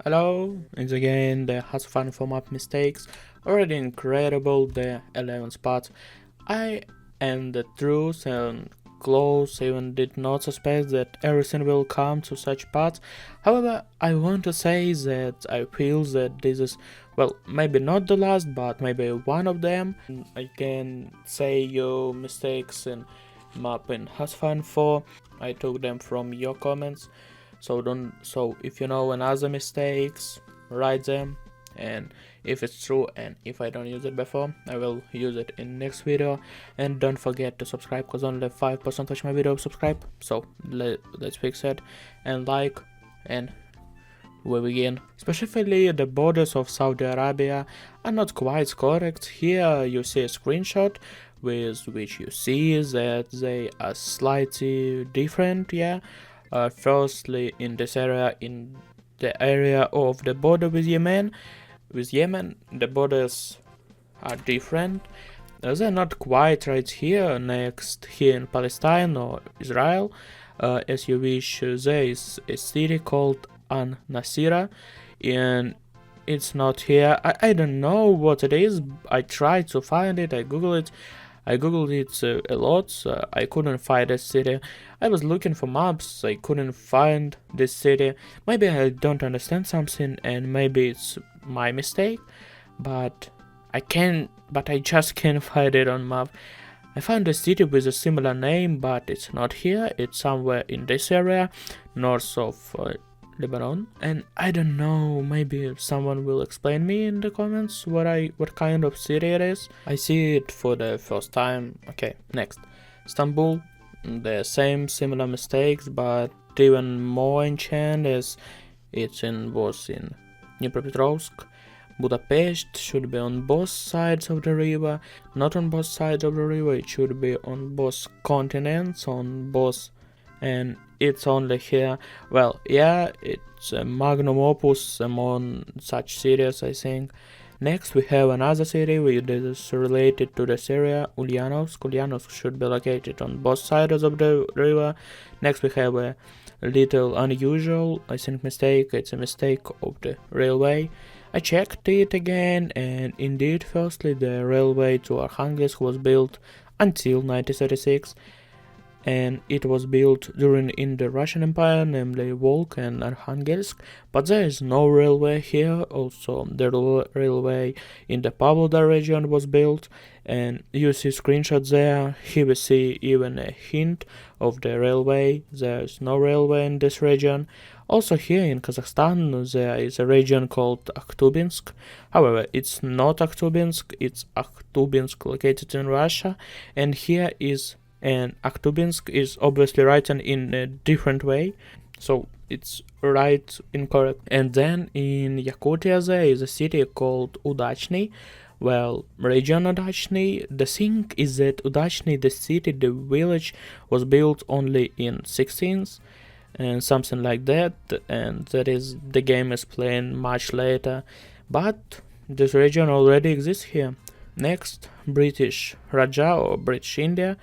Hello, it's again the Has Fun for Map Mistakes. Already incredible, the 11 spots. I am the truth and close even did not suspect that everything will come to such paths. However, I want to say that I feel that this is, well, maybe not the last, but maybe one of them. I can say your mistakes in mapping Has Fun 4. I took them from your comments. So if you know another mistakes, write them, and if it's true and if I don't use it before, I will use it in next video. And don't forget to subscribe, because only 5% watch my video subscribe. So let's fix it and like, and we begin. Specifically, the borders of Saudi Arabia are not quite correct. Here you see a screenshot with which you see that they are slightly different. Firstly, in this area, in the area of the border with Yemen, the borders are different. They're not quite right here, next here in Palestine or Israel. As you wish, there is a city called An Nasira, and it's not here. I don't know what it is. I tried to find it, I googled it a lot. I couldn't find this city. I was looking for maps, I couldn't find this city. Maybe I don't understand something and maybe it's my mistake, but I just can't find it on map. I found a city with a similar name, but it's not here. It's somewhere in this area, north of Lebanon, and I don't know, maybe someone will explain me in the comments what kind of city it is. I see it for the first time. Okay, next. Istanbul, the same similar mistakes, but even more enchant as was in Dnipropetrovsk. Budapest should be on both sides of the river, not on both sides of the river, it should be on both continents, on both, and it's only here. Well, yeah, it's a magnum opus among such cities, I think. Next, we have another city which is related to the Syria, Ulyanovsk. Ulyanovsk should be located on both sides of the river. Next, we have a little unusual, I think, mistake. It's a mistake of the railway. I checked it again, and indeed, firstly, the railway to Arkhangelsk was built until 1936, and it was built in the Russian Empire, namely Volk and Arkhangelsk, but there is no railway here. Also, the railway in the Pavlodar region was built, and you see screenshots there. Here we see even a hint of the railway. There is no railway in this region. Also here in Kazakhstan there is a region called Akhtubinsk. However, it's not Akhtubinsk, it's Akhtubinsk located in Russia, and here is, and Akhtubinsk is obviously written in a different way, so it's right incorrect. And then in Yakutia there is a city called Udachny. Well, region Udachny, the thing is that Udachny, the city, the village, was built only in 16th and something like that, and that is, the game is playing much later, but this region already exists here. Next, British Raja or British India.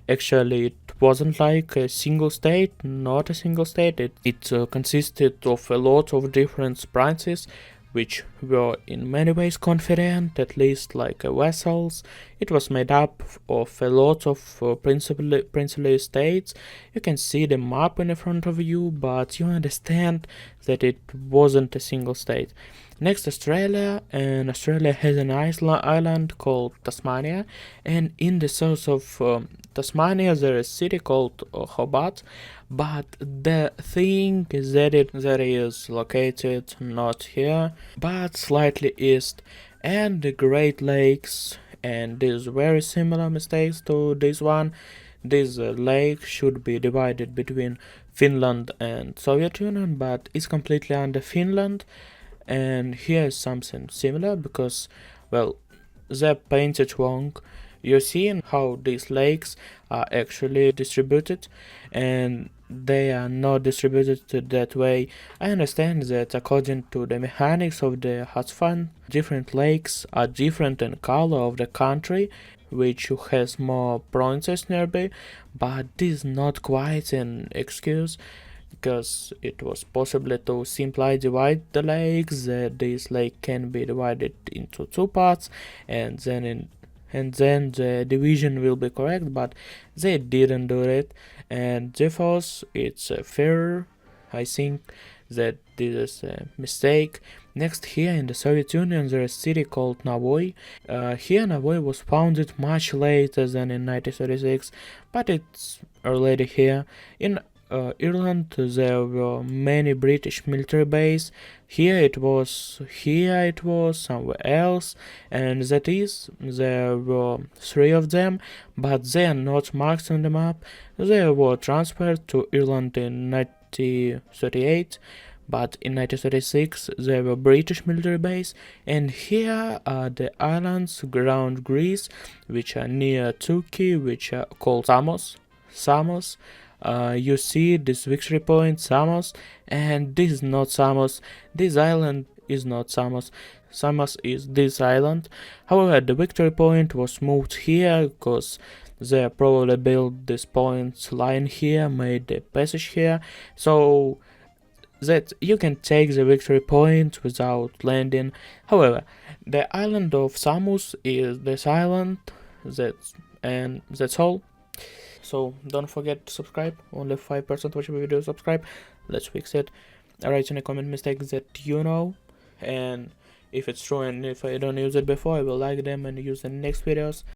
Actually, it wasn't like a single state, not a single state. It consisted of a lot of different princes, which were in many ways confident, at least like vassals. It was made up of a lot of princely states. You can see the map in front of you, but you understand that it wasn't a single state. Next, Australia, and Australia has an island called Tasmania, and in the south of Tasmania there is a city called Hobart, but the thing is that it is located not here, but slightly east, and the Great Lakes, and these very similar mistakes to this one. This lake should be divided between Finland and Soviet Union, but it's completely under Finland. And here's something similar because, well, they're painted wrong. You're seeing how these lakes are actually distributed, and they are not distributed that way. I understand that according to the mechanics of the Hatzfan, different lakes are different in color of the country, which has more provinces nearby, but this is not quite an excuse. because it was possible to simply divide the lakes. This lake can be divided into two parts, and then the division will be correct, but they didn't do it, and therefore it's fair. I think that this is a mistake. Next, here in the Soviet Union, there is a city called Navoy. Here, Navoy was founded much later than in 1936, but it's already here. In Ireland, there were many British military bases. Here it was somewhere else, and that is, there were 3 of them, but they are not marked on the map. They were transferred to Ireland in 1938, but in 1936 there were British military base, and here are the islands around Greece, which are near Turkey, which are called Samos. You see this victory point, Samos, and this is not Samos. This island is not Samos. Samos is this island. However, the victory point was moved here because they probably built this point line here, made the passage here, so that you can take the victory point without landing. However, the island of Samos is this island, and that's all. So don't forget to subscribe. Only 5% watch my videos subscribe. Let's fix it. Write in a comment mistakes that you know, and if it's true and if I don't use it before, I will like them and use the next videos.